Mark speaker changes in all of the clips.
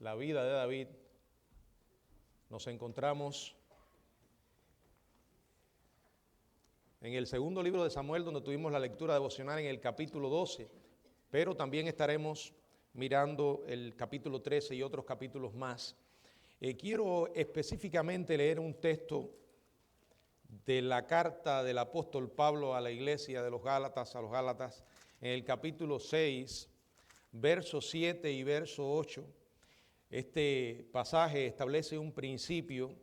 Speaker 1: la vida de David, nos encontramos en el segundo libro de Samuel, donde tuvimos la lectura devocional en el capítulo 12, pero también estaremos mirando el capítulo 13 y otros capítulos más. Quiero específicamente leer un texto de la carta del apóstol Pablo a la iglesia de los Gálatas, en el capítulo 6, verso 7 y verso 8. Este pasaje establece un principio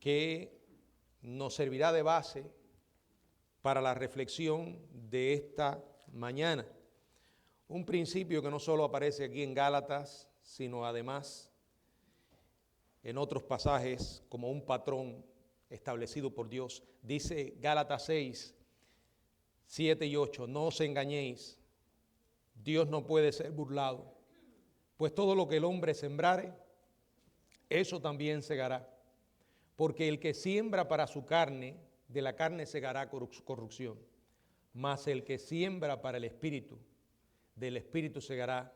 Speaker 1: que nos servirá de base para la reflexión de esta mañana. Un principio que no solo aparece aquí en Gálatas, sino además en otros pasajes como un patrón establecido por Dios. Dice Gálatas 6, 7 y 8, no os engañéis, Dios no puede ser burlado, pues todo lo que el hombre sembrare, eso también segará. Porque el que siembra para su carne, de la carne segará corrupción, mas el que siembra para el Espíritu, del Espíritu segará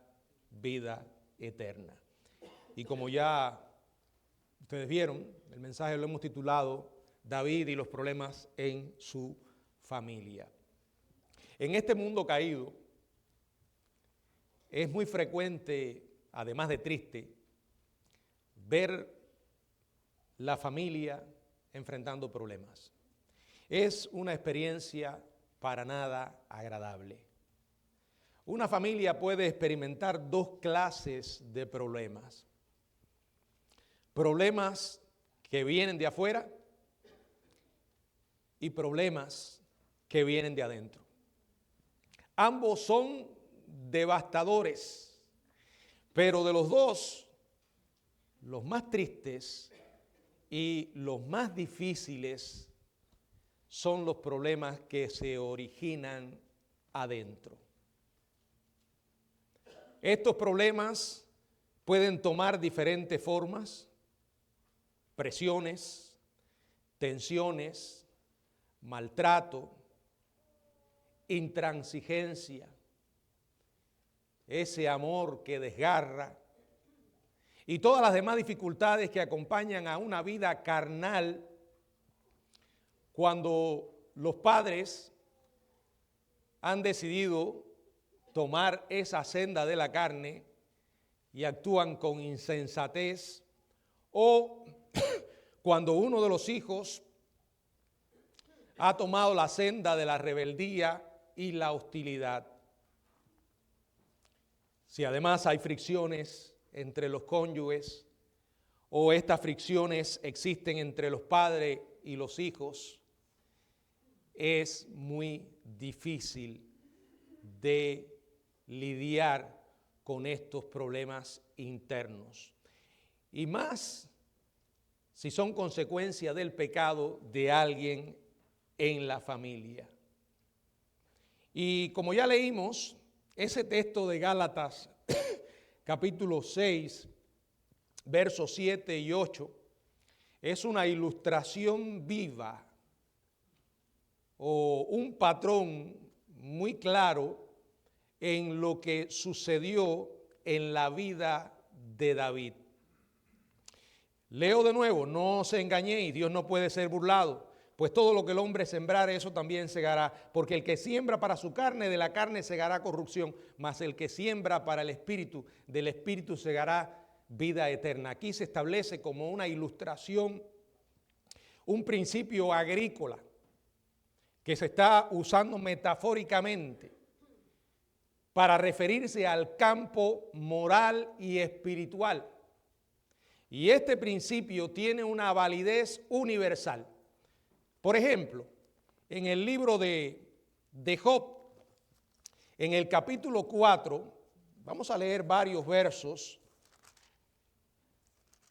Speaker 1: vida eterna. Y como ya ustedes vieron, el mensaje lo hemos titulado David y los problemas en su familia. En este mundo caído es muy frecuente, además de triste, ver la familia enfrentando problemas. Es una experiencia para nada agradable. Una familia puede experimentar dos clases de problemas. Problemas que vienen de afuera y problemas que vienen de adentro. Ambos son devastadores, pero de los dos, los más tristes y los más difíciles son los problemas que se originan adentro. Estos problemas pueden tomar diferentes formas: presiones, tensiones, maltrato, intransigencia, ese amor que desgarra y todas las demás dificultades que acompañan a una vida carnal cuando los padres han decidido tomar esa senda de la carne y actúan con insensatez, o cuando uno de los hijos ha tomado la senda de la rebeldía y la hostilidad. Si además hay fricciones entre los cónyuges o estas fricciones existen entre los padres y los hijos, es muy difícil de lidiar con estos problemas internos. Y más si son consecuencia del pecado de alguien en la familia. Y como ya leímos, ese texto de Gálatas, capítulo 6, versos 7 y 8, es una ilustración viva o un patrón muy claro en lo que sucedió en la vida de David. Leo de nuevo, no os engañéis, Dios no puede ser burlado, pues todo lo que el hombre sembrare, eso también segará. Porque el que siembra para su carne, de la carne segará corrupción, mas el que siembra para el Espíritu, del Espíritu segará vida eterna. Aquí se establece como una ilustración, un principio agrícola que se está usando metafóricamente para referirse al campo moral y espiritual. Y este principio tiene una validez universal. Por ejemplo, en el libro de Job, en el capítulo 4, vamos a leer varios versos.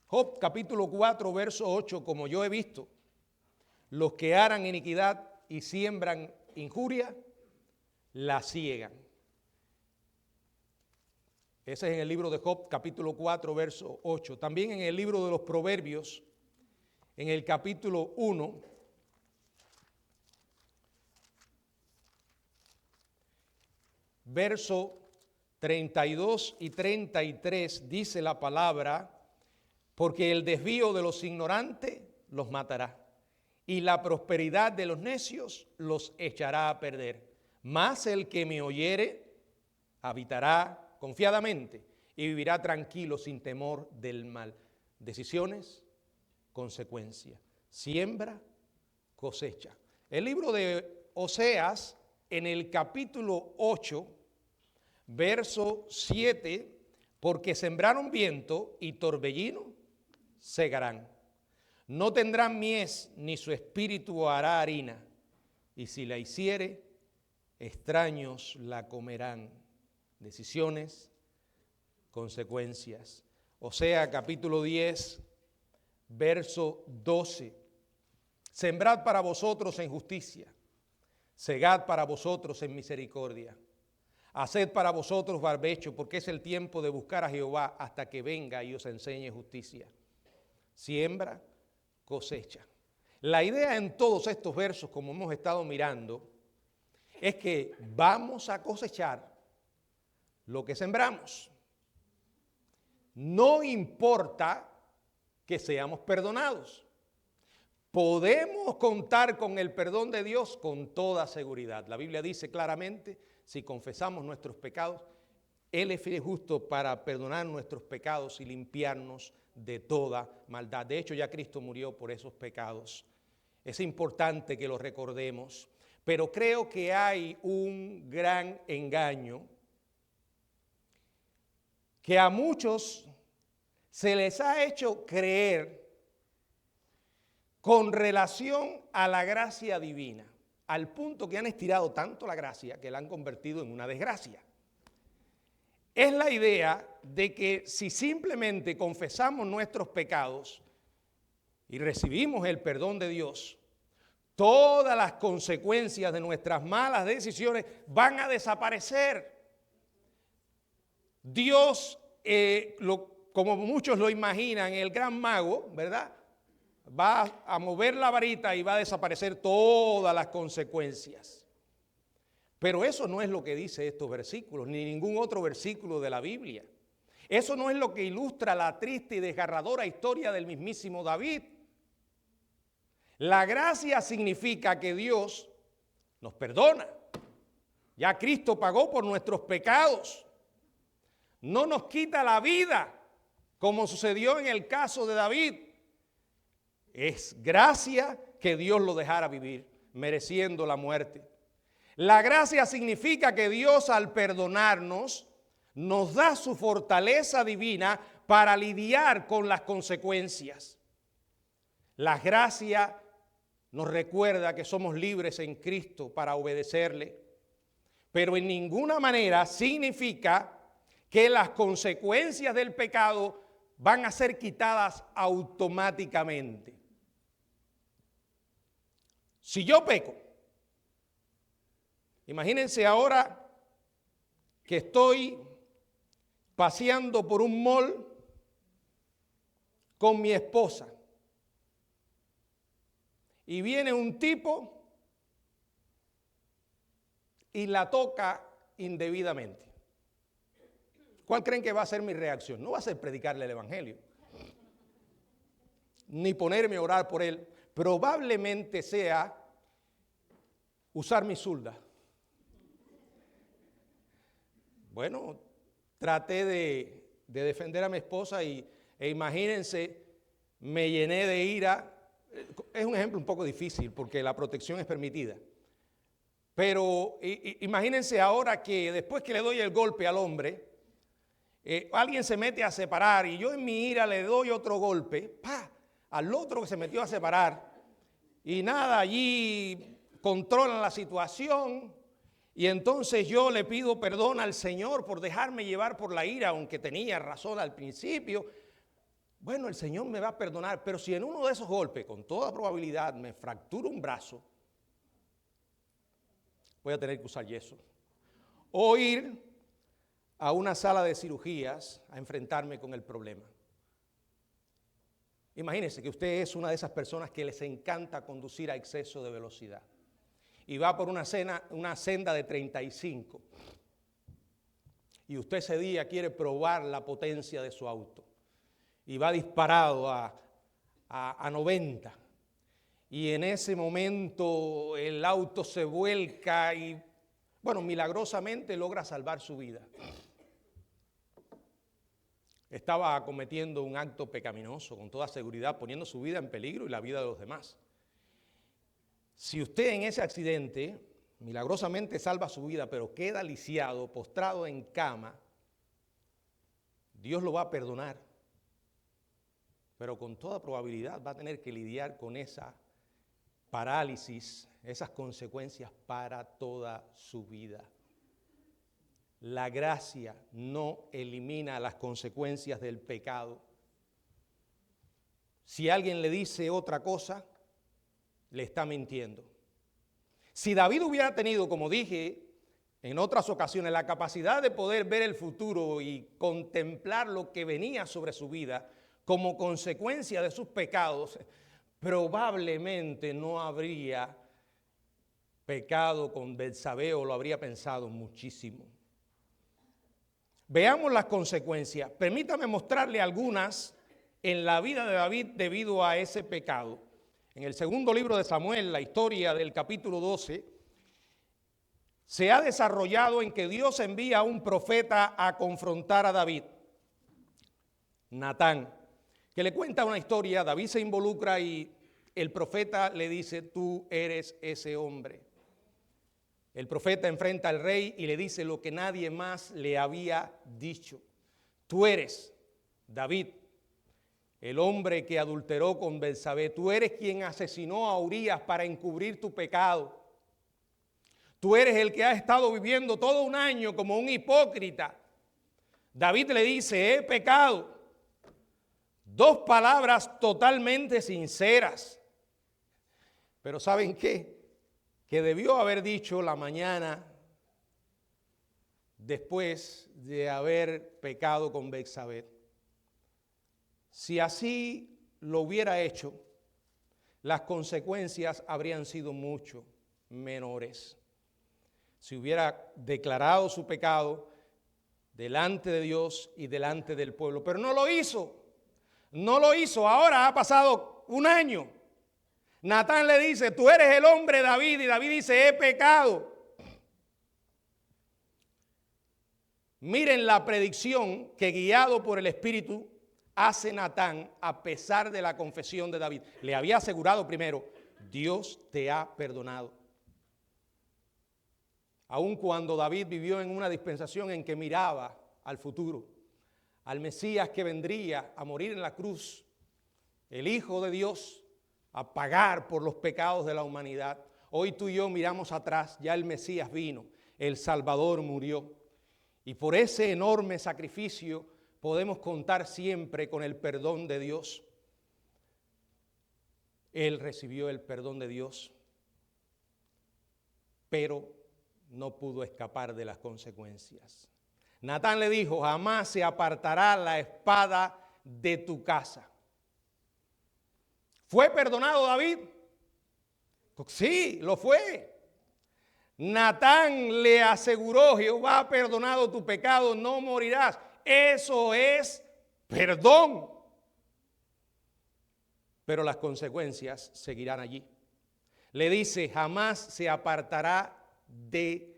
Speaker 1: Job capítulo 4, verso 8, como yo he visto, los que aran iniquidad y siembran injuria, la ciegan. Ese es en el libro de Job, capítulo 4, verso 8. También en el libro de los Proverbios, en el capítulo 1, verso 32 y 33 dice la palabra, porque el desvío de los ignorantes los matará, y la prosperidad de los necios los echará a perder. Mas el que me oyere habitará confiadamente y vivirá tranquilo sin temor del mal. Decisiones, consecuencias. Siembra, cosecha. El libro de Oseas, en el capítulo 8, verso 7, porque sembraron viento y torbellino, segarán. No tendrán mies, ni su espíritu hará harina, y si la hiciere, extraños la comerán. Decisiones, consecuencias. Osea capítulo 10, verso 12. Sembrad para vosotros en justicia, segad para vosotros en misericordia. Haced para vosotros barbecho, porque es el tiempo de buscar a Jehová hasta que venga y os enseñe justicia. Siembra, cosecha. La idea en todos estos versos, como hemos estado mirando, es que vamos a cosechar lo que sembramos. No importa que seamos perdonados. Podemos contar con el perdón de Dios con toda seguridad. La Biblia dice claramente, si confesamos nuestros pecados, Él es fiel y justo para perdonar nuestros pecados y limpiarnos de toda maldad. De hecho, ya Cristo murió por esos pecados. Es importante que lo recordemos, pero creo que hay un gran engaño que a muchos se les ha hecho creer con relación a la gracia divina, al punto que han estirado tanto la gracia que la han convertido en una desgracia. Es la idea de que si simplemente confesamos nuestros pecados y recibimos el perdón de Dios, todas las consecuencias de nuestras malas decisiones van a desaparecer. Dios, como muchos lo imaginan, el gran mago, ¿verdad?, va a mover la varita y va a desaparecer todas las consecuencias. Pero eso no es lo que dice estos versículos, ni ningún otro versículo de la Biblia. Eso no es lo que ilustra la triste y desgarradora historia del mismísimo David. La gracia significa que Dios nos perdona. Ya Cristo pagó por nuestros pecados. No nos quita la vida, como sucedió en el caso de David. Es gracia que Dios lo dejara vivir, mereciendo la muerte. La gracia significa que Dios, al perdonarnos, nos da su fortaleza divina para lidiar con las consecuencias. La gracia nos recuerda que somos libres en Cristo para obedecerle, pero en ninguna manera significa que las consecuencias del pecado van a ser quitadas automáticamente. Si yo peco, imagínense ahora que estoy paseando por un mall con mi esposa y viene un tipo y la toca indebidamente. ¿Cuál creen que va a ser mi reacción? No va a ser predicarle el evangelio, ni ponerme a orar por él. Probablemente sea usar mi zulda. Bueno, traté de defender a mi esposa e imagínense, me llené de ira. Es un ejemplo un poco difícil porque la protección es permitida. Pero imagínense ahora que después que le doy el golpe al hombre, alguien se mete a separar y yo en mi ira le doy otro golpe, ¡pah!, al otro que se metió a separar. Y nada, allí controlan la situación y entonces yo le pido perdón al Señor por dejarme llevar por la ira, aunque tenía razón al principio. Bueno, el Señor me va a perdonar, pero si en uno de esos golpes, con toda probabilidad, me fracturo un brazo, voy a tener que usar yeso. O ir a una sala de cirugías a enfrentarme con el problema. Imagínense que usted es una de esas personas que les encanta conducir a exceso de velocidad y va por una senda de 35 y usted ese día quiere probar la potencia de su auto y va disparado a 90 y en ese momento el auto se vuelca y, bueno, milagrosamente logra salvar su vida. Estaba cometiendo un acto pecaminoso, con toda seguridad, poniendo su vida en peligro y la vida de los demás. Si usted en ese accidente milagrosamente salva su vida, pero queda lisiado, postrado en cama, Dios lo va a perdonar. Pero con toda probabilidad va a tener que lidiar con esa parálisis, esas consecuencias para toda su vida. La gracia no elimina las consecuencias del pecado. Si alguien le dice otra cosa, le está mintiendo. Si David hubiera tenido, como dije en otras ocasiones, la capacidad de poder ver el futuro y contemplar lo que venía sobre su vida como consecuencia de sus pecados, probablemente no habría pecado con Betsabé o lo habría pensado muchísimo. Veamos las consecuencias. Permítame mostrarle algunas en la vida de David debido a ese pecado. En el segundo libro de Samuel, la historia del capítulo 12, se ha desarrollado en que Dios envía a un profeta a confrontar a David, Natán, que le cuenta una historia. David se involucra y el profeta le dice: tú eres ese hombre. El profeta enfrenta al rey y le dice lo que nadie más le había dicho: tú eres David, el hombre que adulteró con Betsabé. Tú eres quien asesinó a Urías para encubrir tu pecado. Tú eres el que ha estado viviendo todo un año como un hipócrita. David le dice: he pecado. Dos palabras totalmente sinceras. Pero ¿saben qué? Que debió haber dicho la mañana después de haber pecado con Betsabé. Si así lo hubiera hecho, las consecuencias habrían sido mucho menores. Si hubiera declarado su pecado delante de Dios y delante del pueblo. Pero no lo hizo. No lo hizo. Ahora ha pasado un año. Natán le dice: tú eres el hombre David. Y David dice: he pecado. Miren la predicción que, guiado por el Espíritu, hace Natán a pesar de la confesión de David. Le había asegurado primero: Dios te ha perdonado. Aun cuando David vivió en una dispensación en que miraba al futuro, al Mesías que vendría a morir en la cruz, el Hijo de Dios, a pagar por los pecados de la humanidad. Hoy tú y yo miramos atrás, ya el Mesías vino, el Salvador murió. Y por ese enorme sacrificio podemos contar siempre con el perdón de Dios. Él recibió el perdón de Dios, pero no pudo escapar de las consecuencias. Natán le dijo: jamás se apartará la espada de tu casa. ¿Fue perdonado David? Sí, lo fue. Natán le aseguró: Jehová ha perdonado tu pecado, no morirás. Eso es perdón. Pero las consecuencias seguirán allí. Le dice: jamás se apartará de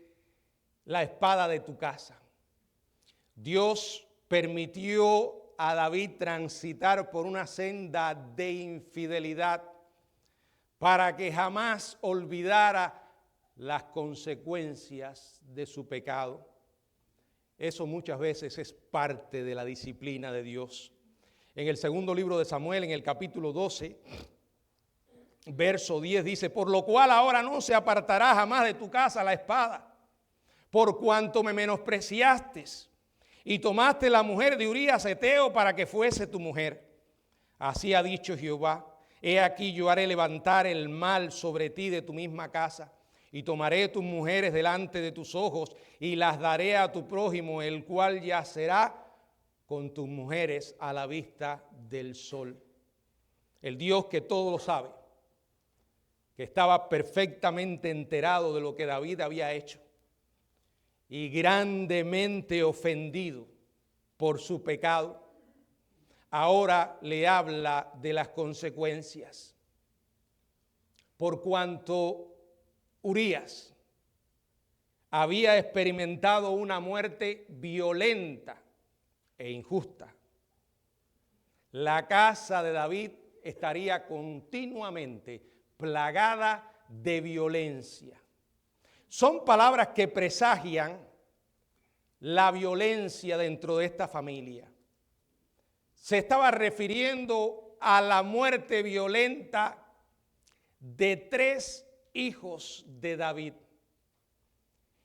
Speaker 1: la espada de tu casa. Dios permitió a David transitar por una senda de infidelidad para que jamás olvidara las consecuencias de su pecado. Eso muchas veces es parte de la disciplina de Dios. En el segundo libro de Samuel, en el capítulo 12, verso 10 dice: por lo cual ahora no se apartará jamás de tu casa la espada, por cuanto me menospreciaste y tomaste la mujer de Urías Heteo para que fuese tu mujer. Así ha dicho Jehová: he aquí yo haré levantar el mal sobre ti de tu misma casa, y tomaré tus mujeres delante de tus ojos, y las daré a tu prójimo, el cual yacerá con tus mujeres a la vista del sol. El Dios que todo lo sabe, que estaba perfectamente enterado de lo que David había hecho, y grandemente ofendido por su pecado, ahora le habla de las consecuencias. Por cuanto Urías había experimentado una muerte violenta e injusta, la casa de David estaría continuamente plagada de violencia. Son palabras que presagian la violencia dentro de esta familia. Se estaba refiriendo a la muerte violenta de 3 hijos de David.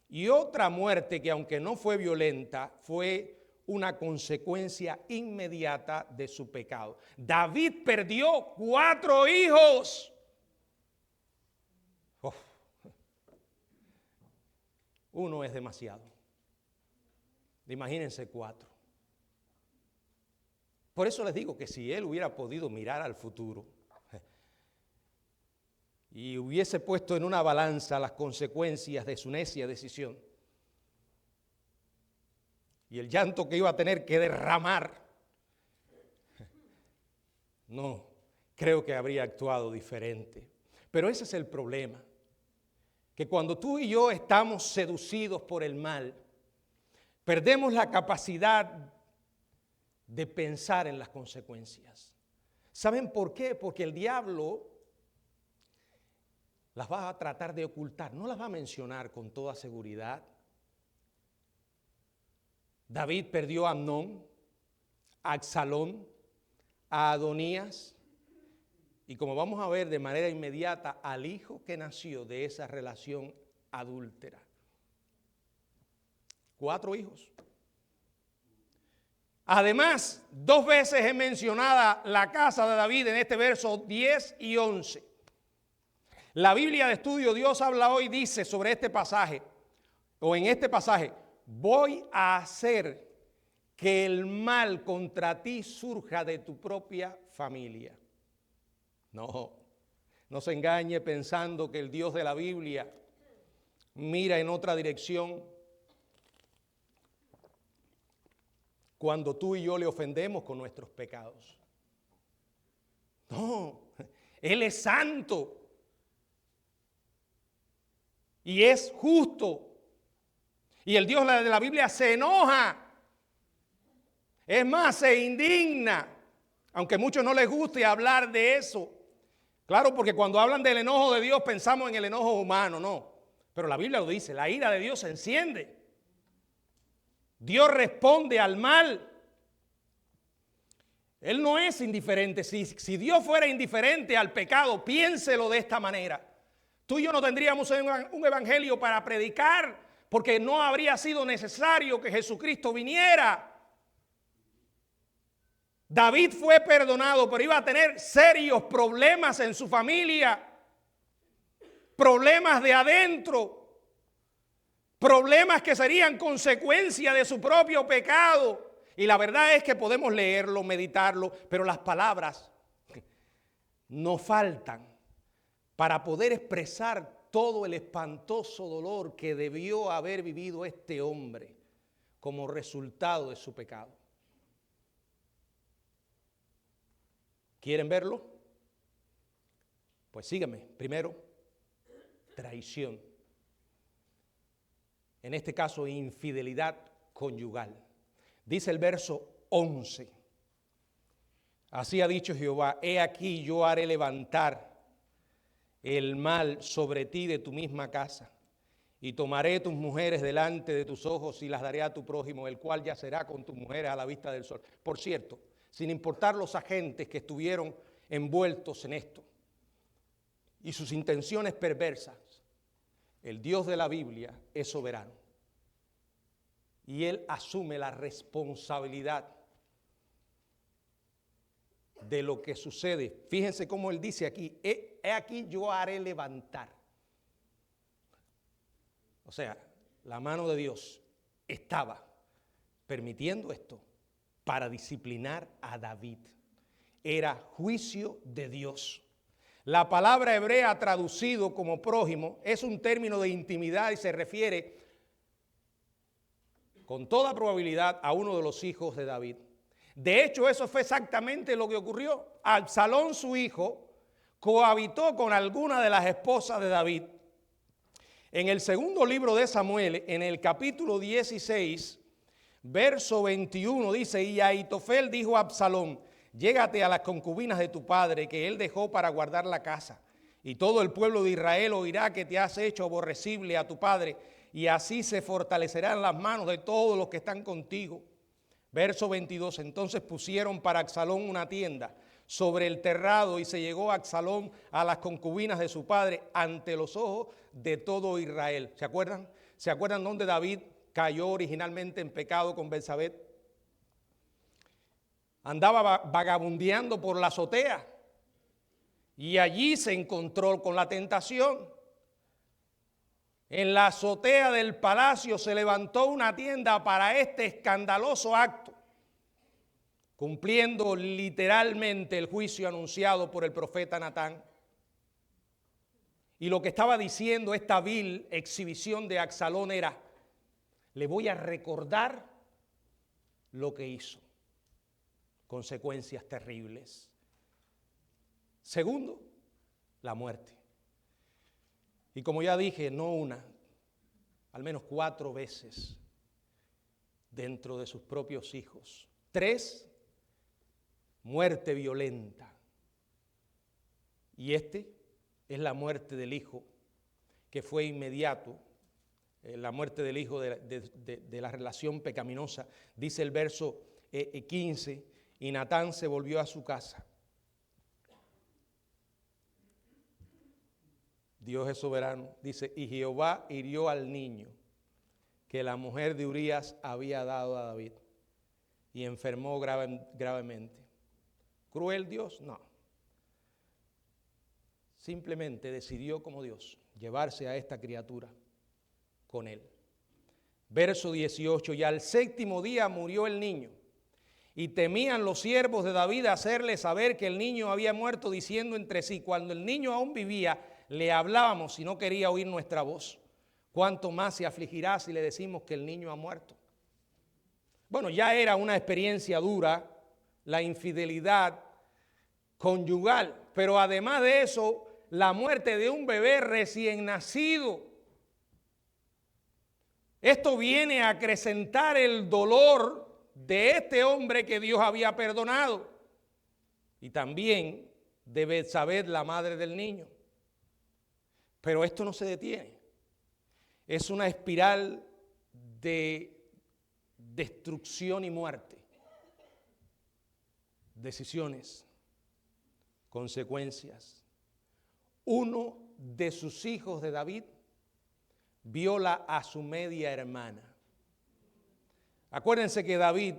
Speaker 1: Y otra muerte que, aunque no fue violenta, fue una consecuencia inmediata de su pecado. David perdió 4 hijos. Uf. Uno es demasiado. Imagínense 4. Por eso les digo que si él hubiera podido mirar al futuro y hubiese puesto en una balanza las consecuencias de su necia decisión y el llanto que iba a tener que derramar, no, creo que habría actuado diferente. Pero ese es el problema, que cuando tú y yo estamos seducidos por el mal, perdemos la capacidad de pensar en las consecuencias. ¿Saben por qué? Porque el diablo las va a tratar de ocultar, no las va a mencionar con toda seguridad. David perdió a Amnón, a Absalón, a Adonías y, como vamos a ver de manera inmediata, al hijo que nació de esa relación adúltera. 4 hijos. Además, 2 veces es mencionada la casa de David en este verso 10 y 11. La Biblia de Estudio Dios Habla Hoy dice sobre este pasaje, o en este pasaje, voy a hacer que el mal contra ti surja de tu propia familia. No se engañe pensando que el Dios de la Biblia mira en otra dirección cuando tú y yo le ofendemos con nuestros pecados. No, Él es santo y es justo. Y el Dios de la Biblia se enoja. Es más, se indigna, aunque a muchos no les guste hablar de eso. Claro, porque cuando hablan del enojo de Dios pensamos en el enojo humano, no. Pero la Biblia lo dice, la ira de Dios se enciende. Dios responde al mal. Él no es indiferente. Si Dios fuera indiferente al pecado, piénselo de esta manera. Tú y yo no tendríamos un evangelio para predicar, porque no habría sido necesario que Jesucristo viniera. David fue perdonado, pero iba a tener serios problemas en su familia. Problemas de adentro. Problemas que serían consecuencia de su propio pecado. Y la verdad es que podemos leerlo, meditarlo, pero las palabras no faltan para poder expresar todo el espantoso dolor que debió haber vivido este hombre como resultado de su pecado. ¿Quieren verlo? Pues síganme. Primero, traición. En este caso, infidelidad conyugal. Dice el verso 11. Así ha dicho Jehová, he aquí yo haré levantar el mal sobre ti de tu misma casa, y tomaré tus mujeres delante de tus ojos y las daré a tu prójimo, el cual yacerá con tus mujeres a la vista del sol. Por cierto, sin importar los agentes que estuvieron envueltos en esto y sus intenciones perversas, el Dios de la Biblia es soberano y Él asume la responsabilidad de lo que sucede. Fíjense cómo Él dice aquí, he aquí yo haré levantar. O sea, la mano de Dios estaba permitiendo esto para disciplinar a David. Era juicio de Dios. La palabra hebrea traducido como prójimo es un término de intimidad y se refiere con toda probabilidad a uno de los hijos de David. De hecho, eso fue exactamente lo que ocurrió. Absalón, su hijo, cohabitó con alguna de las esposas de David. En el segundo libro de Samuel, en el capítulo 16, verso 21, dice: y Ahitofel dijo a Absalón: llégate a las concubinas de tu padre, que él dejó para guardar la casa. Y todo el pueblo de Israel oirá que te has hecho aborrecible a tu padre, y así se fortalecerán las manos de todos los que están contigo. Verso 22, entonces pusieron para Absalón una tienda sobre el terrado, y se llegó Absalón a las concubinas de su padre ante los ojos de todo Israel. ¿Se acuerdan? ¿Se acuerdan dónde David cayó originalmente en pecado con Betsabé? Andaba vagabundeando por la azotea y allí se encontró con la tentación. En la azotea del palacio se levantó una tienda para este escandaloso acto, cumpliendo literalmente el juicio anunciado por el profeta Natán. Y lo que estaba diciendo esta vil exhibición de Absalón era: le voy a recordar lo que hizo. Consecuencias terribles. Segundo, la muerte. Y como ya dije, no una, al menos 4 veces dentro de sus propios hijos. 3, muerte violenta. Y es la muerte del hijo, que fue inmediato, la muerte del hijo de la relación pecaminosa. Dice el verso 15, y Natán se volvió a su casa. Dios es soberano. Dice: y Jehová hirió al niño que la mujer de Urías había dado a David, y enfermó gravemente. ¿Cruel Dios? No. Simplemente decidió, como Dios, llevarse a esta criatura con él. Verso 18, y al 7º día murió el niño, y temían los siervos de David hacerle saber que el niño había muerto, diciendo entre sí: cuando el niño aún vivía, le hablábamos y no quería oír nuestra voz. ¿Cuánto más se afligirá si le decimos que el niño ha muerto? Bueno, ya era una experiencia dura la infidelidad conyugal, pero además de eso, la muerte de un bebé recién nacido. Esto viene a acrecentar el dolor de este hombre que Dios había perdonado, y también de Betsabé, la madre del niño. Pero esto no se detiene. Es una espiral de destrucción y muerte. Decisiones, consecuencias. Uno de sus hijos de David viola a su media hermana. Acuérdense que David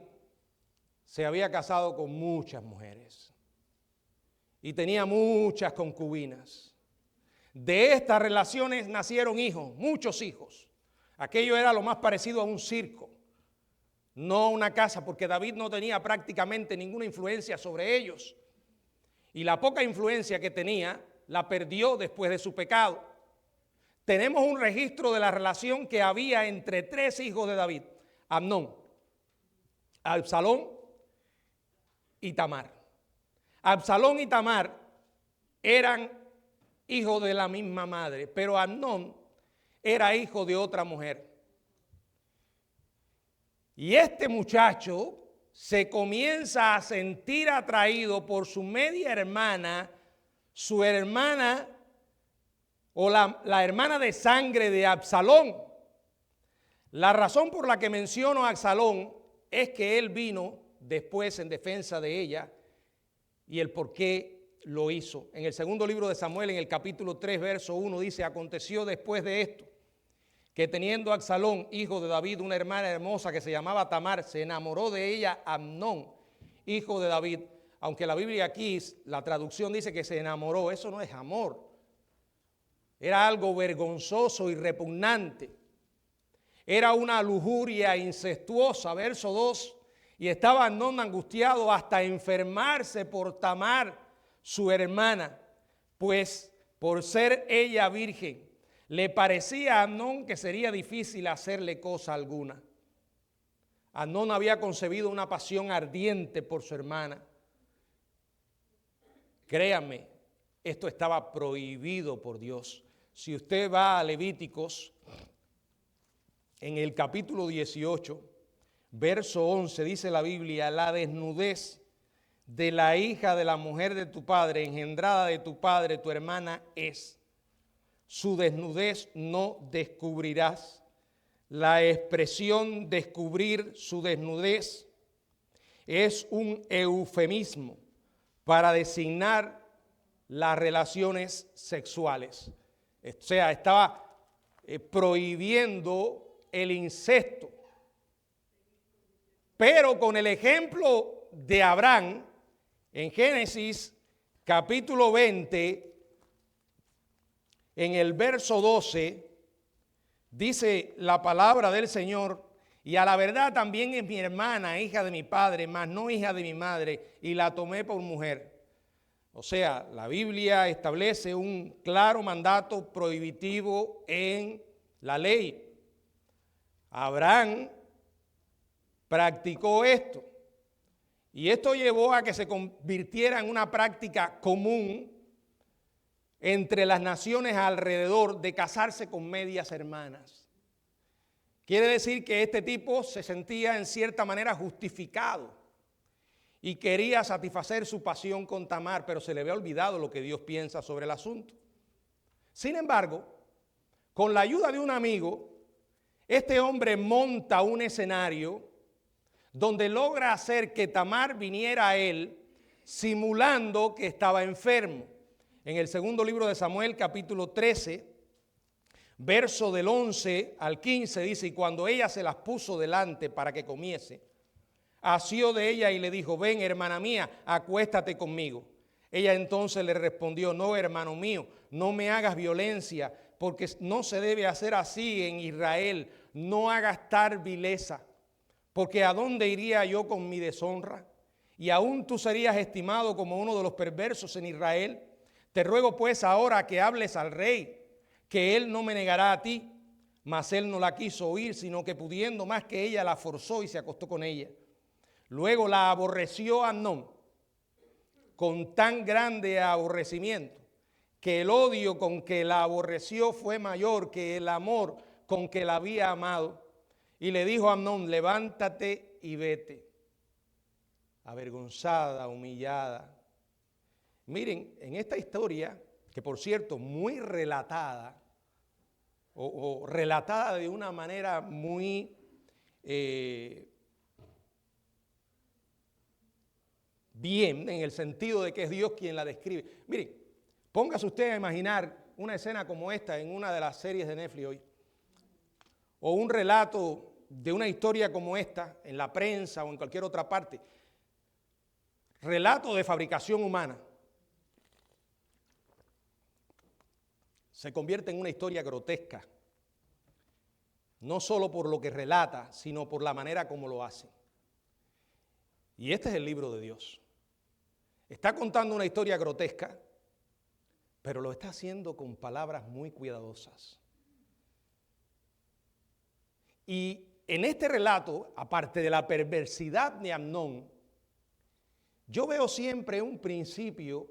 Speaker 1: se había casado con muchas mujeres y tenía muchas concubinas. De estas relaciones nacieron hijos, muchos hijos. Aquello era lo más parecido a un circo, no una casa, porque David no tenía prácticamente ninguna influencia sobre ellos. Y la poca influencia que tenía la perdió después de su pecado. Tenemos un registro de la relación que había entre 3 hijos de David: Amnón, Absalón y Tamar. Absalón y Tamar eran hijos de la misma madre, pero Amnón era hijo de otra mujer. Y este muchacho se comienza a sentir atraído por su media hermana, su hermana o la hermana de sangre de Absalón. La razón por la que menciono a Absalón es que él vino después en defensa de ella, y el por qué lo hizo. En el segundo libro de Samuel, en el capítulo 3, verso 1, dice: aconteció después de esto, que teniendo Absalón, hijo de David, una hermana hermosa que se llamaba Tamar, se enamoró de ella Amnón, hijo de David. Aunque la Biblia aquí, la traducción dice que se enamoró, eso no es amor. Era algo vergonzoso y repugnante. Era una lujuria incestuosa, verso 2. Y estaba Amnón angustiado hasta enfermarse por Tamar, su hermana, pues por ser ella virgen, le parecía a Amnón que sería difícil hacerle cosa alguna. Amnón había concebido una pasión ardiente por su hermana. Créanme, esto estaba prohibido por Dios. Si usted va a Levíticos, en el capítulo 18, verso 11, dice la Biblia: la desnudez de la hija de la mujer de tu padre, engendrada de tu padre, tu hermana es. Su desnudez no descubrirás. La expresión descubrir su desnudez es un eufemismo para designar las relaciones sexuales. O sea, estaba prohibiendo el incesto. Pero con el ejemplo de Abraham, en Génesis capítulo 20, en el verso 12, dice la palabra del Señor: y a la verdad también es mi hermana, hija de mi padre, mas no hija de mi madre, y la tomé por mujer. O sea, la Biblia establece un claro mandato prohibitivo en la ley. Abraham practicó esto, y esto llevó a que se convirtiera en una práctica común entre las naciones alrededor de casarse con medias hermanas. Quiere decir que este tipo se sentía en cierta manera justificado y quería satisfacer su pasión con Tamar, pero se le había olvidado lo que Dios piensa sobre el asunto. Sin embargo, con la ayuda de un amigo, este hombre monta un escenario donde logra hacer que Tamar viniera a él simulando que estaba enfermo. En el segundo libro de Samuel, capítulo 13, verso del 11 al 15, dice: y cuando ella se las puso delante para que comiese, asió de ella y le dijo: ven, hermana mía, acuéstate conmigo. Ella entonces le respondió: no, hermano mío, no me hagas violencia, porque no se debe hacer así en Israel. No hagas tal vileza, porque ¿a dónde iría yo con mi deshonra? Y aún tú serías estimado como uno de los perversos en Israel. Te ruego pues ahora que hables al rey, que él no me negará a ti. Mas él no la quiso oír, sino que pudiendo más que ella, la forzó y se acostó con ella. Luego la aborreció Amnón con tan grande aborrecimiento, que el odio con que la aborreció fue mayor que el amor con que la había amado. Y le dijo a Amnón: levántate y vete. Avergonzada, humillada. Miren, en esta historia, que por cierto, muy relatada, o relatada de una manera muy bien, en el sentido de que es Dios quien la describe. Miren, póngase usted a imaginar una escena como esta en una de las series de Netflix hoy, o un relato de una historia como esta en la prensa o en cualquier otra parte. Relato de fabricación humana. Se convierte en una historia grotesca, no solo por lo que relata, sino por la manera como lo hace. Y este es el libro de Dios. Está contando una historia grotesca, pero lo está haciendo con palabras muy cuidadosas. Y en este relato, aparte de la perversidad de Amnón, yo veo siempre un principio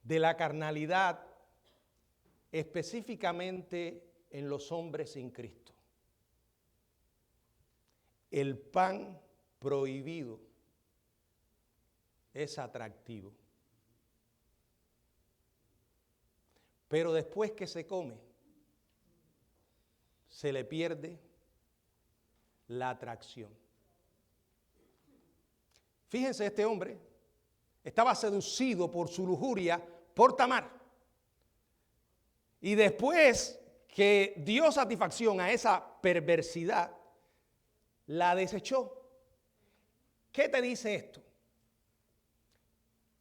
Speaker 1: de la carnalidad, específicamente en los hombres sin Cristo. El pan prohibido es atractivo, pero después que se come, se le pierde la atracción. Fíjense, este hombre estaba seducido por su lujuria por Tamar. Y después que dio satisfacción a esa perversidad, la desechó. ¿Qué te dice esto?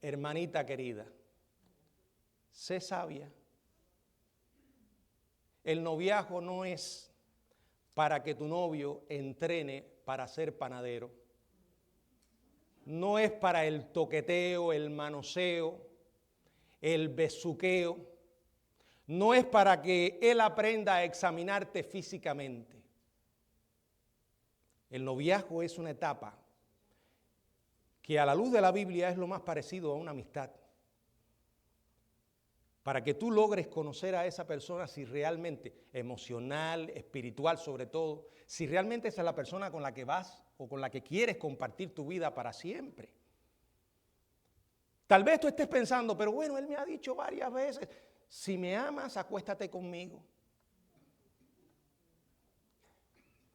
Speaker 1: Hermanita querida, sé sabia. El noviazgo no es para que tu novio entrene para ser panadero. No es para el toqueteo, el manoseo, el besuqueo. No es para que él aprenda a examinarte físicamente. El noviazgo es una etapa que a la luz de la Biblia es lo más parecido a una amistad. Para que tú logres conocer a esa persona, si realmente, emocional, espiritual sobre todo, si realmente esa es la persona con la que vas o con la que quieres compartir tu vida para siempre. Tal vez tú estés pensando, pero bueno, él me ha dicho varias veces, si me amas, acuéstate conmigo.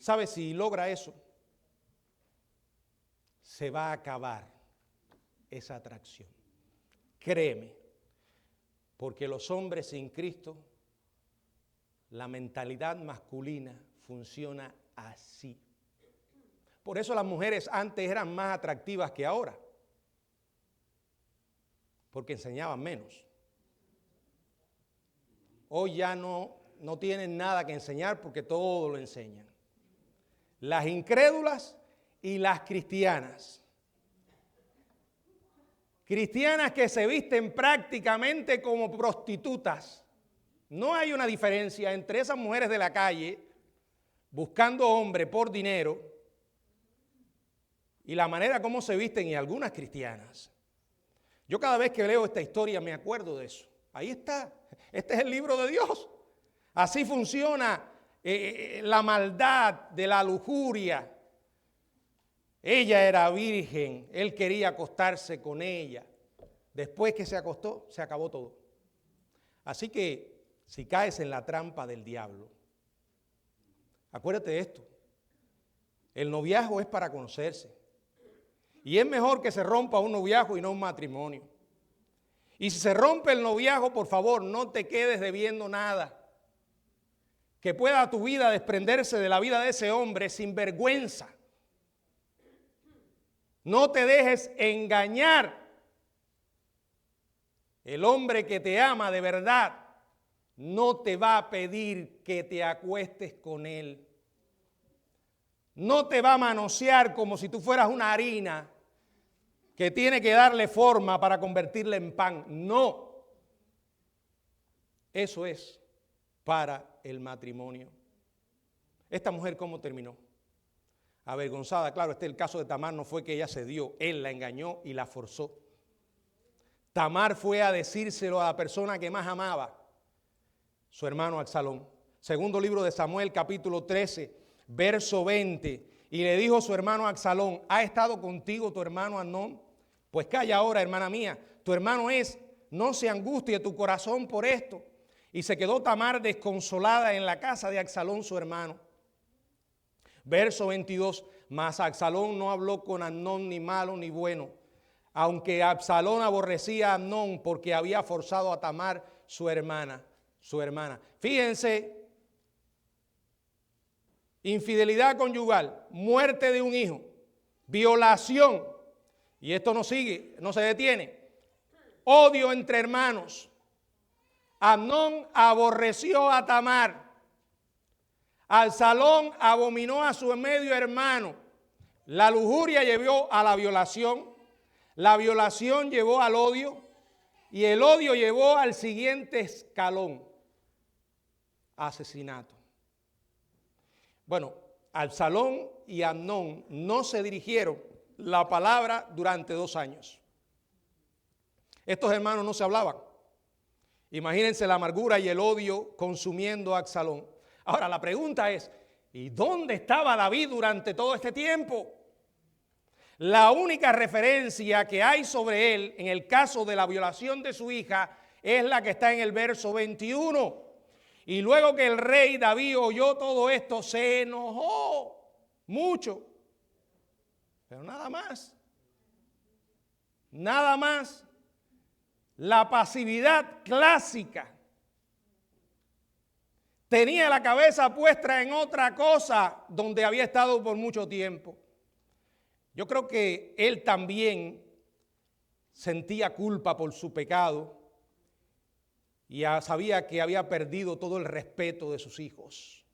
Speaker 1: ¿Sabes? Si logra eso, se va a acabar esa atracción. Créeme. Porque los hombres sin Cristo, la mentalidad masculina funciona así. Por eso las mujeres antes eran más atractivas que ahora. Porque enseñaban menos. Hoy ya no tienen nada que enseñar porque todo lo enseñan. Las incrédulas y las cristianas. Cristianas que se visten prácticamente como prostitutas. No hay una diferencia entre esas mujeres de la calle buscando hombre por dinero y la manera como se visten y algunas cristianas. Yo cada vez que leo esta historia me acuerdo de eso. Ahí está. Este es el libro de Dios. Así funciona la maldad de la lujuria. Ella era virgen, él quería acostarse con ella. Después que se acostó, se acabó todo. Así que si caes en la trampa del diablo, acuérdate de esto. El noviazgo es para conocerse. Y es mejor que se rompa un noviazgo y no un matrimonio. Y si se rompe el noviazgo, por favor, no te quedes debiendo nada. Que pueda tu vida desprenderse de la vida de ese hombre sin vergüenza. No te dejes engañar. El hombre que te ama de verdad no te va a pedir que te acuestes con él. No te va a manosear como si tú fueras una harina que tiene que darle forma para convertirla en pan. No. Eso es para el matrimonio. Esta mujer, ¿cómo terminó? Avergonzada. Claro, el caso de Tamar no fue que ella cedió, él la engañó y la forzó. Tamar fue a decírselo a la persona que más amaba, su hermano Absalón. Segundo libro de Samuel, capítulo 13, verso 20. Y le dijo su hermano Absalón, ¿ha estado contigo tu hermano Amnón? Pues calla ahora, hermana mía, tu hermano es, no se angustie tu corazón por esto. Y se quedó Tamar desconsolada en la casa de Absalón, su hermano. Verso 22, mas Absalón no habló con Amnón ni malo ni bueno, aunque Absalón aborrecía a Amnón porque había forzado a Tamar, su hermana. Fíjense, infidelidad conyugal, muerte de un hijo, violación, y esto no sigue, no se detiene, odio entre hermanos. Amnón aborreció a Tamar. Absalón abominó a su medio hermano. La lujuria llevó a la violación llevó al odio y el odio llevó al siguiente escalón, asesinato. Bueno, Absalón y Amnón no se dirigieron la palabra durante 2 años. Estos hermanos no se hablaban. Imagínense la amargura y el odio consumiendo a Absalón. Ahora la pregunta es, ¿y dónde estaba David durante todo este tiempo? La única referencia que hay sobre él en el caso de la violación de su hija es la que está en el verso 21. Y luego que el rey David oyó todo esto, se enojó mucho. Pero nada más. Nada más. La pasividad clásica. Tenía la cabeza puesta en otra cosa donde había estado por mucho tiempo. Yo creo que él también sentía culpa por su pecado y sabía que había perdido todo el respeto de sus hijos,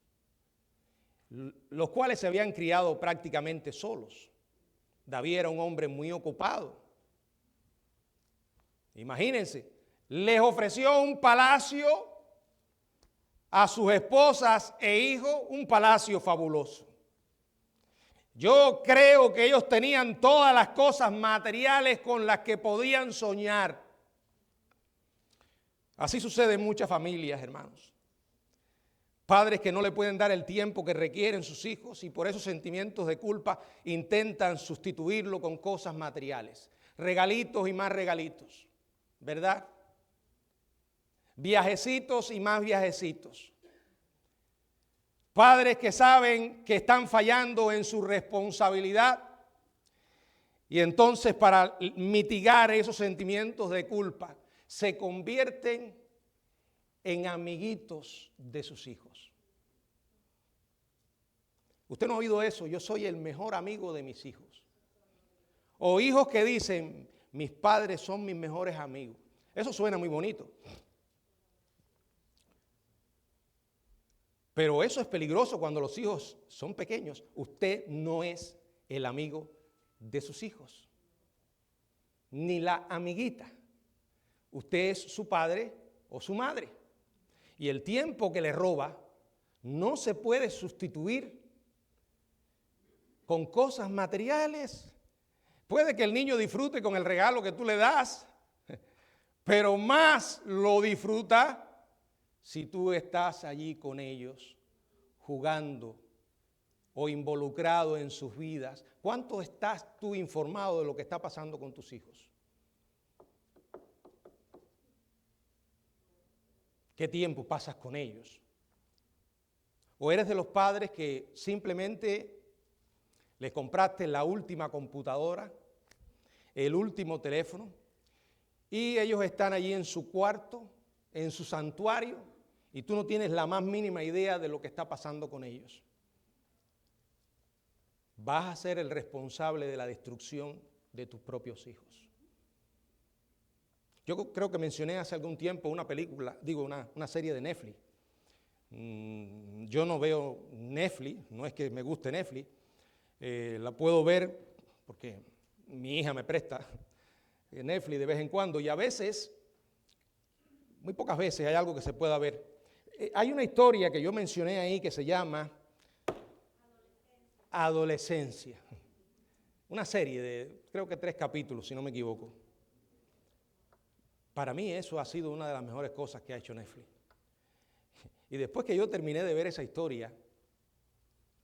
Speaker 1: los cuales se habían criado prácticamente solos. David era un hombre muy ocupado. Imagínense, les ofreció un palacio a sus esposas e hijos, un palacio fabuloso. Yo creo que ellos tenían todas las cosas materiales con las que podían soñar. Así sucede en muchas familias, hermanos. Padres que no le pueden dar el tiempo que requieren sus hijos y por esos sentimientos de culpa intentan sustituirlo con cosas materiales. Regalitos y más regalitos, ¿verdad? Viajecitos y más viajecitos. Padres que saben que están fallando en su responsabilidad y entonces para mitigar esos sentimientos de culpa se convierten en amiguitos de sus hijos. Usted no ha oído eso, yo soy el mejor amigo de mis hijos. O hijos que dicen, mis padres son mis mejores amigos. Eso suena muy bonito. Pero eso es peligroso cuando los hijos son pequeños. Usted no es el amigo de sus hijos, ni la amiguita. Usted es su padre o su madre. Y el tiempo que le roba no se puede sustituir con cosas materiales. Puede que el niño disfrute con el regalo que tú le das, pero más lo disfruta si tú estás allí con ellos, jugando o involucrado en sus vidas. ¿Cuánto estás tú informado de lo que está pasando con tus hijos? ¿Qué tiempo pasas con ellos? ¿O eres de los padres que simplemente les compraste la última computadora, el último teléfono, y ellos están allí en su cuarto, en su santuario, y tú no tienes la más mínima idea de lo que está pasando con ellos? Vas a ser el responsable de la destrucción de tus propios hijos. Yo creo que mencioné hace algún tiempo una película, una serie de Netflix. Yo no veo Netflix, no es que me guste Netflix, la puedo ver porque mi hija me presta Netflix de vez en cuando y a veces, muy pocas veces hay algo que se pueda ver. Hay una historia que yo mencioné ahí que se llama Adolescencia. Una serie de, creo que 3 capítulos, si no me equivoco. Para mí eso ha sido una de las mejores cosas que ha hecho Netflix. Y después que yo terminé de ver esa historia,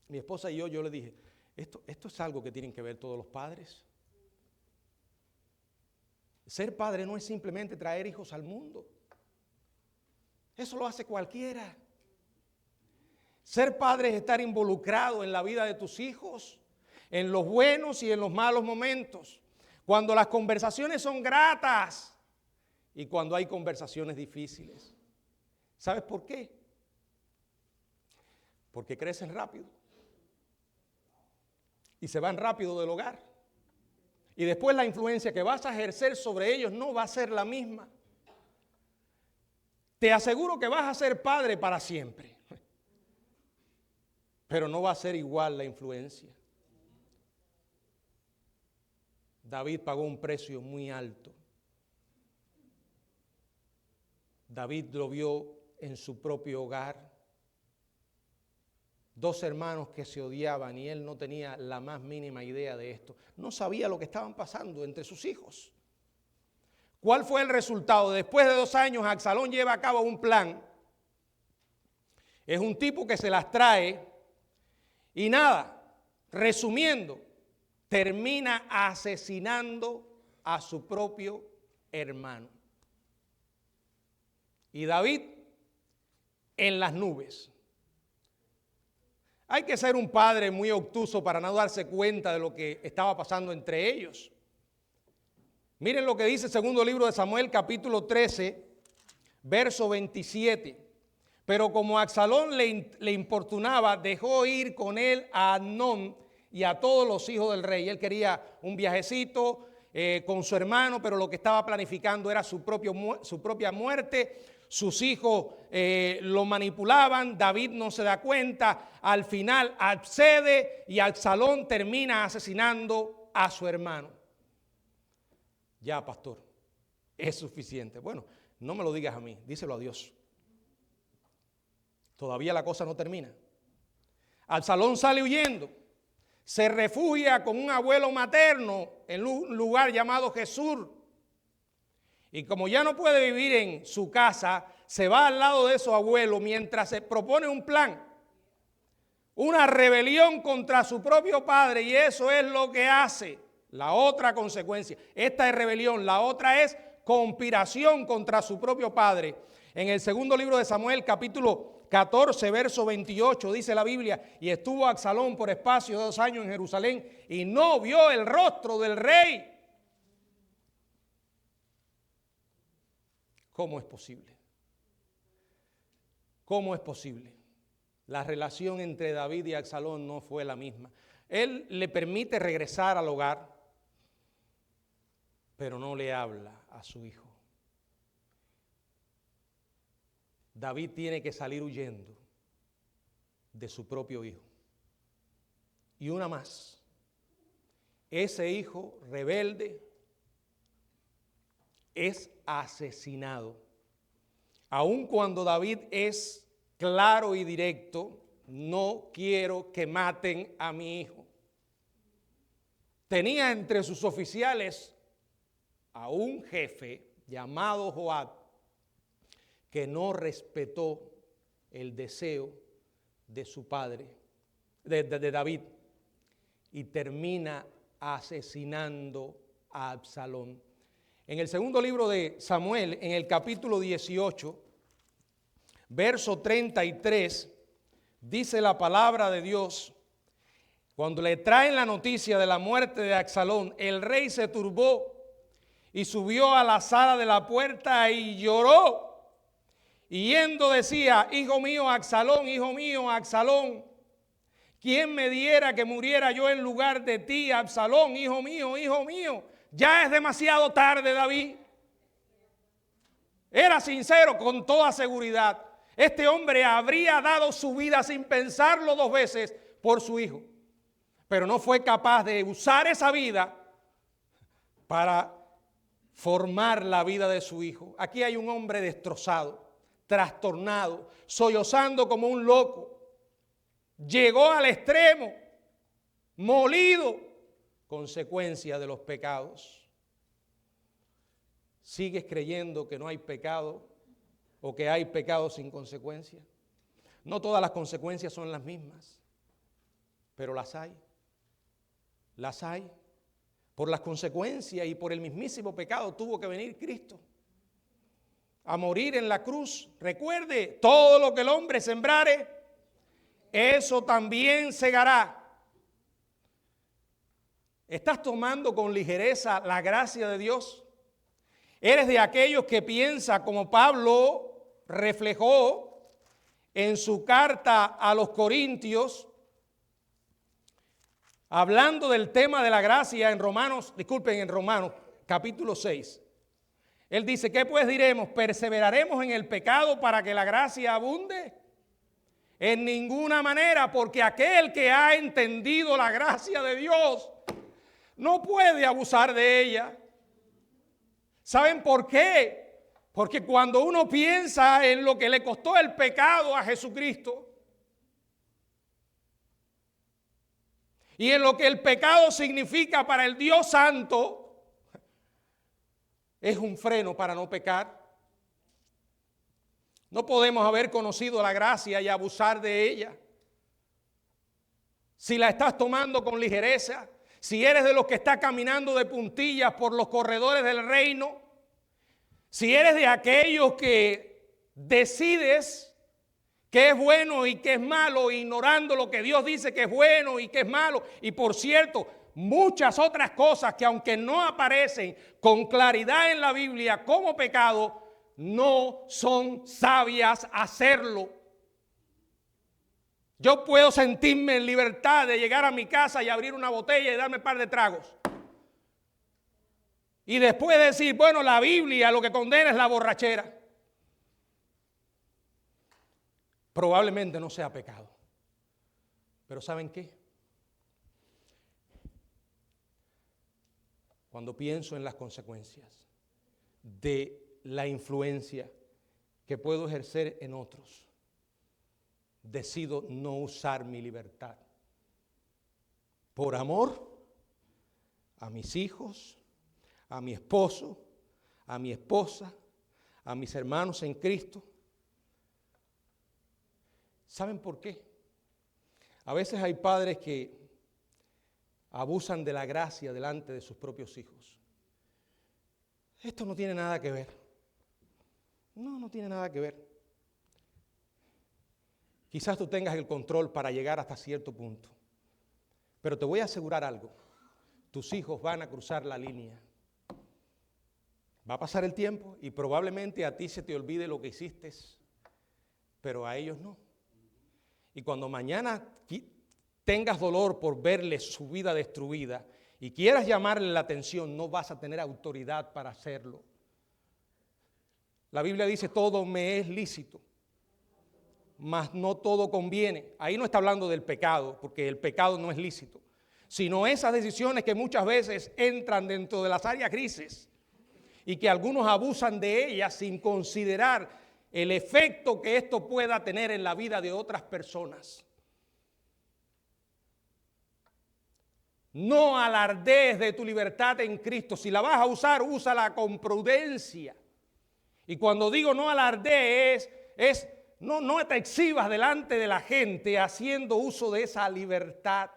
Speaker 1: mi esposa y yo le dije, esto es algo que tienen que ver todos los padres. Ser padre no es simplemente traer hijos al mundo. Eso lo hace cualquiera. Ser padre es estar involucrado en la vida de tus hijos, en los buenos y en los malos momentos. Cuando las conversaciones son gratas y cuando hay conversaciones difíciles. ¿Sabes por qué? Porque crecen rápido. Y se van rápido del hogar. Y después la influencia que vas a ejercer sobre ellos no va a ser la misma. Te aseguro que vas a ser padre para siempre. Pero no va a ser igual la influencia. David pagó un precio muy alto. David lo vio en su propio hogar. 2 hermanos que se odiaban y él no tenía la más mínima idea de esto. No sabía lo que estaban pasando entre sus hijos. ¿Cuál fue el resultado? Después de 2 años, Absalón lleva a cabo un plan. Es un tipo que se las trae y nada, resumiendo, termina asesinando a su propio hermano. Y David en las nubes. Hay que ser un padre muy obtuso para no darse cuenta de lo que estaba pasando entre ellos. Miren lo que dice el segundo libro de Samuel, capítulo 13, verso 27. Pero como Absalón le importunaba, dejó ir con él a Amnón y a todos los hijos del rey. Él quería un viajecito con su hermano, pero lo que estaba planificando era su propia muerte. Sus hijos lo manipulaban, David no se da cuenta, al final accede y Absalón termina asesinando a su hermano. Ya, pastor, es suficiente. Bueno, no me lo digas a mí, díselo a Dios. Todavía la cosa no termina. Absalón sale huyendo, se refugia con un abuelo materno en un lugar llamado Jesur. Y como ya no puede vivir en su casa, se va al lado de su abuelo mientras se propone un plan, una rebelión contra su propio padre, y eso es lo que hace. La otra consecuencia, esta es rebelión, la otra es conspiración contra su propio padre. En el segundo libro de Samuel, capítulo 14, verso 28, dice la Biblia: y estuvo Absalón por espacio de 2 años en Jerusalén y no vio el rostro del rey. ¿Cómo es posible? ¿Cómo es posible? La relación entre David y Absalón no fue la misma. Él le permite regresar al hogar, pero no le habla a su hijo. David tiene que salir huyendo de su propio hijo. Y una más, ese hijo rebelde es asesinado. Aun cuando David es claro y directo: no quiero que maten a mi hijo. Tenía entre sus oficiales a un jefe llamado Joab, que no respetó el deseo de su padre, de David, y termina asesinando a Absalón. En el segundo libro de Samuel, en el capítulo 18, verso 33, dice la palabra de Dios: cuando le traen la noticia de la muerte de Absalón, el rey se turbó y subió a la sala de la puerta y lloró. Y yendo decía: hijo mío Absalón, ¿quién me diera que muriera yo en lugar de ti, Absalón, hijo mío, hijo mío? Ya es demasiado tarde, David. Era sincero con toda seguridad. Este hombre habría dado su vida sin pensarlo 2 veces por su hijo, pero no fue capaz de usar esa vida para formar la vida de su hijo. Aquí hay un hombre destrozado, trastornado, sollozando como un loco. Llegó al extremo, molido, consecuencia de los pecados. ¿Sigues creyendo que no hay pecado o que hay pecado sin consecuencia? No todas las consecuencias son las mismas, pero las hay. Las hay. Por las consecuencias y por el mismísimo pecado tuvo que venir Cristo a morir en la cruz. Recuerde, todo lo que el hombre sembrare, eso también segará. ¿Estás tomando con ligereza la gracia de Dios? ¿Eres de aquellos que piensa como Pablo reflejó en su carta a los Corintios, hablando del tema de la gracia en Romanos capítulo 6? Él dice: ¿qué pues diremos? ¿Perseveraremos en el pecado para que la gracia abunde? En ninguna manera, porque aquel que ha entendido la gracia de Dios no puede abusar de ella. ¿Saben por qué? Porque cuando uno piensa en lo que le costó el pecado a Jesucristo y en lo que el pecado significa para el Dios Santo, es un freno para no pecar. No podemos haber conocido la gracia y abusar de ella. Si la estás tomando con ligereza, si eres de los que está caminando de puntillas por los corredores del reino, si eres de aquellos que decides qué es bueno y qué es malo, ignorando lo que Dios dice que es bueno y que es malo, y por cierto, muchas otras cosas que aunque no aparecen con claridad en la Biblia como pecado, no son sabias hacerlo. Yo puedo sentirme en libertad de llegar a mi casa y abrir una botella y darme un par de tragos. Y después decir: bueno, la Biblia lo que condena es la borrachera. Probablemente no sea pecado. Pero ¿saben qué? Cuando pienso en las consecuencias de la influencia que puedo ejercer en otros, decido no usar mi libertad por amor a mis hijos, a mi esposo, a mi esposa, a mis hermanos en Cristo. ¿Saben por qué? A veces hay padres que abusan de la gracia delante de sus propios hijos. Esto no tiene nada que ver. No tiene nada que ver. Quizás tú tengas el control para llegar hasta cierto punto. Pero te voy a asegurar algo. Tus hijos van a cruzar la línea. Va a pasar el tiempo y probablemente a ti se te olvide lo que hiciste, pero a ellos no. Y cuando mañana tengas dolor por verles su vida destruida y quieras llamarle la atención, no vas a tener autoridad para hacerlo. La Biblia dice, todo me es lícito, mas no todo conviene. Ahí no está hablando del pecado, porque el pecado no es lícito, sino esas decisiones que muchas veces entran dentro de las áreas grises y que algunos abusan de ellas sin considerar el efecto que esto pueda tener en la vida de otras personas. No alardees de tu libertad en Cristo. Si la vas a usar, úsala con prudencia. Y cuando digo no alardees, no te exhibas delante de la gente haciendo uso de esa libertad,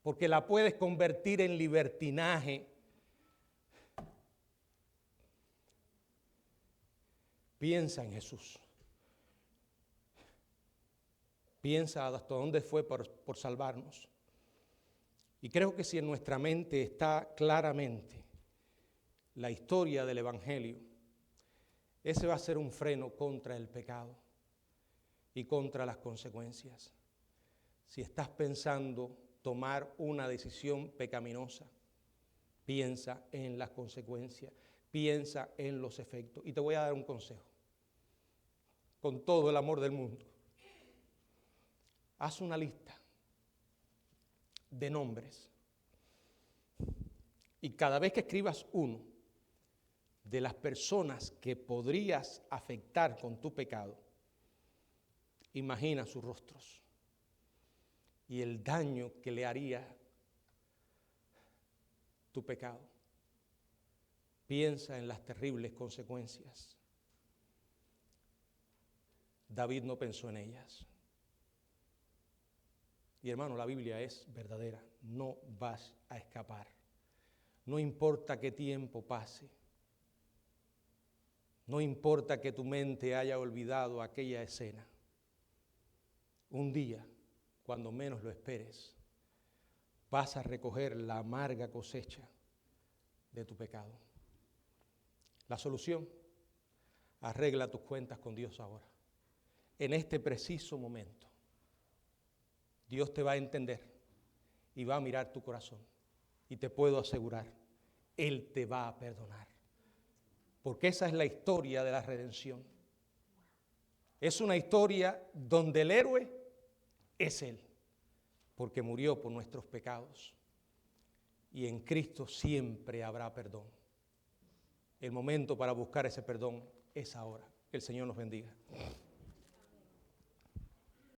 Speaker 1: porque la puedes convertir en libertinaje. Piensa en Jesús. Piensa hasta dónde fue por salvarnos. Y creo que si en nuestra mente está claramente la historia del Evangelio, ese va a ser un freno contra el pecado y contra las consecuencias. Si estás pensando tomar una decisión pecaminosa, piensa en las consecuencias, piensa en los efectos. Y te voy a dar un consejo, con todo el amor del mundo. Haz una lista de nombres y cada vez que escribas uno de las personas que podrías afectar con tu pecado, imagina sus rostros y el daño que le haría tu pecado. Piensa en las terribles consecuencias. David no pensó en ellas. Y hermano, la Biblia es verdadera. No vas a escapar. No importa qué tiempo pase. No importa que tu mente haya olvidado aquella escena. Un día, cuando menos lo esperes, vas a recoger la amarga cosecha de tu pecado. La solución, arregla tus cuentas con Dios ahora. En este preciso momento, Dios te va a entender y va a mirar tu corazón. Y te puedo asegurar, Él te va a perdonar. Porque esa es la historia de la redención. Es una historia donde el héroe es Él, porque murió por nuestros pecados. Y en Cristo siempre habrá perdón. El momento para buscar ese perdón es ahora. Que el Señor nos bendiga.